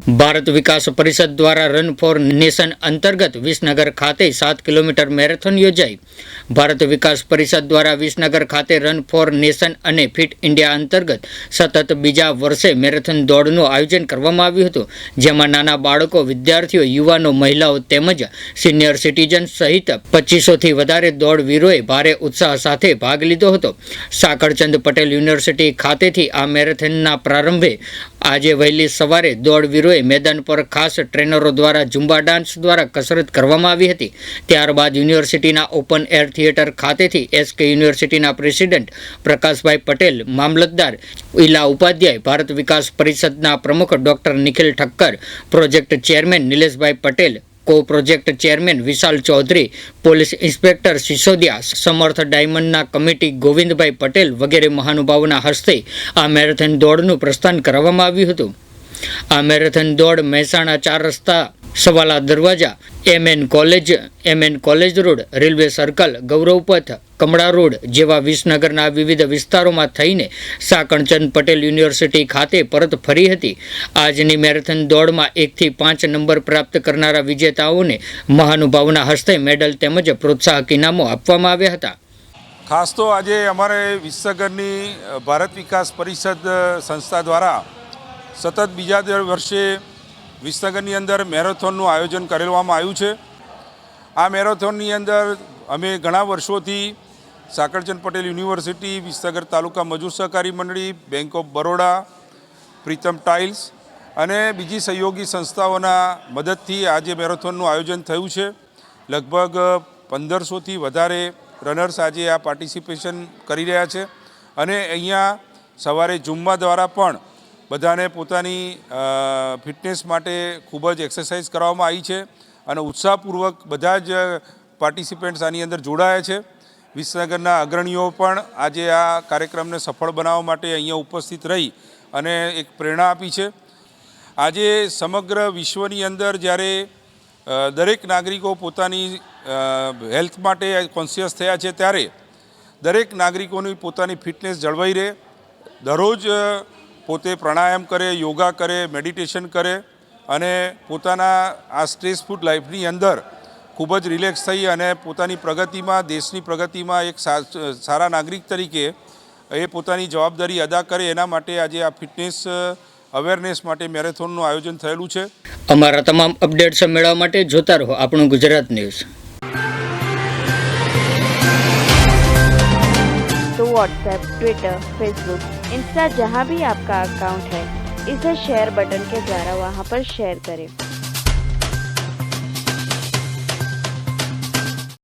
ભારત વિકાસ પરિષદ દ્વારા run for nation અંતર્ગત વિસનગર ખાતે 7 કિલોમીટર મેરેથોન યોજાઈ। ભારત વિકાસ પરિષદ દ્વારા વિસનગર ખાતે રન ફોર નેશન અને ફિટ ઇન્ડિયા અંતર્ગત સતત બીજા વર્ષે મેરેથોન દોડનું આયોજન કરવામાં આવ્યું હતું, જેમાં નાના બાળકો, વિદ્યાર્થીઓ, યુવાનો, મહિલાઓ તેમજ સિનિયર સિટીઝન સહિત 2500થી વધારે દોડવીરોએ ભારે ઉત્સાહ સાથે ભાગ લીધો હતો। સાકળચંદ પટેલ યુનિવર્સિટી ખાતેથી આ મેરેથોનના પ્રારંભે આજે વહેલી સવારે દોડવીરોએ मैदान पर खास ट्रेनरों द्वारा जुम्बा डांस द्वारा कसरत करवामां आवी हती। त्यारबाद यूनिवर्सिटीना ओपन एयर थिएटर खातेथी एसके यूनिवर्सिटीना प्रेसिडेंट प्रकाशभाई पटेल, मामलतदार इला उपाध्याय, भारत विकास परिषदना प्रमुख doctor Nikhil Thakkar, project chairman Nileshbhai Patel, co project chairman Vishal Chaudhary, police inspector Sisodia, Samarth डायमंडना कमिटी गोविंदभाई पटेल वगैरह महानुभावोना हस्ते आ मेरेथोन दौड़નું प्रस्थान કરવામાં આવ્યું હતું। आ मेरेथोन दौड़ મહેસાણા 4 रस्ता, सवाला दरवाजा, MN college road, railway circle, Gauravpath, कमड़ा रोड जेवा विसनगरना विविध विस्तारोमां थईने साकळचंद पटेल यूनिवर्सिटी खाते परत फरी हती। आजनी मेरेथोन दौड़मां 1 થી 5 नंबर प्राप्त करनारा विजेताओने महानुभावोना हस्ते मेडल तेमज प्रोत्साहक इनामो आपवामां આવ્યા હતા। खास तो आज अमारे विसनगरनी भारत विकास परिषद संस्था द्वारा सतत बीजा वर्षे विसनगरनी अंदर मेरेथोनનું आयोजन કરવામાં આવ્યું છે। આ મેરેથોનની અંદર અમે ઘણા વર્ષોથી સાકળચંદ પટેલ યુનિવર્સિટી, વિસનગર તાલુકા મજૂર સહકારી મંડળી, bank of Baroda, Pritam tiles અને બીજી સહયોગી સંસ્થાઓના મદદથી આજે મેરેથોનનું આયોજન થયું છે। લગભગ 1500થી વધારે રનર્સ આજે આ પાર્ટિસિપેશન કરી રહ્યા છે અને અહીંયા સવારે ઝુમ્બા દ્વારા પણ બધાને પોતાની ફિટનેસ માટે ખૂબ જ એક્સરસાઇઝ કરવામાં આવી છે અને ઉત્સાહપૂર્વક બધા જ પાર્ટિસિપન્ટ્સ આની અંદર જોડાયા છે। વિસનગરના અગ્રણીઓ પણ આજે આ કાર્યક્રમને સફળ બનાવવા માટે અહીંયા ઉપસ્થિત રહી અને એક પ્રેરણા આપી છે। આજે સમગ્ર વિશ્વની અંદર જ્યારે દરેક નાગરિકો પોતાની હેલ્થ માટે કોન્શિયસ થયા છે, ત્યારે દરેક નાગરિકોની પોતાની ફિટનેસ જળવાઈ રહે, દરરોજ પોતે પ્રાણાયામ કરે, યોગા કરે, મેડિટેશન કરે અને પોતાના આ સ્ટ્રેસફુલ લાઈફની અંદર ખૂબ જ રિલેક્સ થઈ અને પોતાની પ્રગતિમાં, દેશની પ્રગતિમાં એક સારા નાગરિક તરીકે એ પોતાની જવાબદારી અદા કરે, એના માટે આજે આ ફિટનેસ અવેરનેસ માટે મેરેથોનનું આયોજન થયેલું છે। અમારા તમામ અપડેટ્સ મેળવવા માટે જોતા રહો આપણું ગુજરાત ન્યૂઝ। तो व्हाट्सएप, ट्विटर, फेसबुक, इंस्टा जहाँ भी आपका अकाउंट है, इसे शेयर बटन के द्वारा वहाँ पर शेयर करें।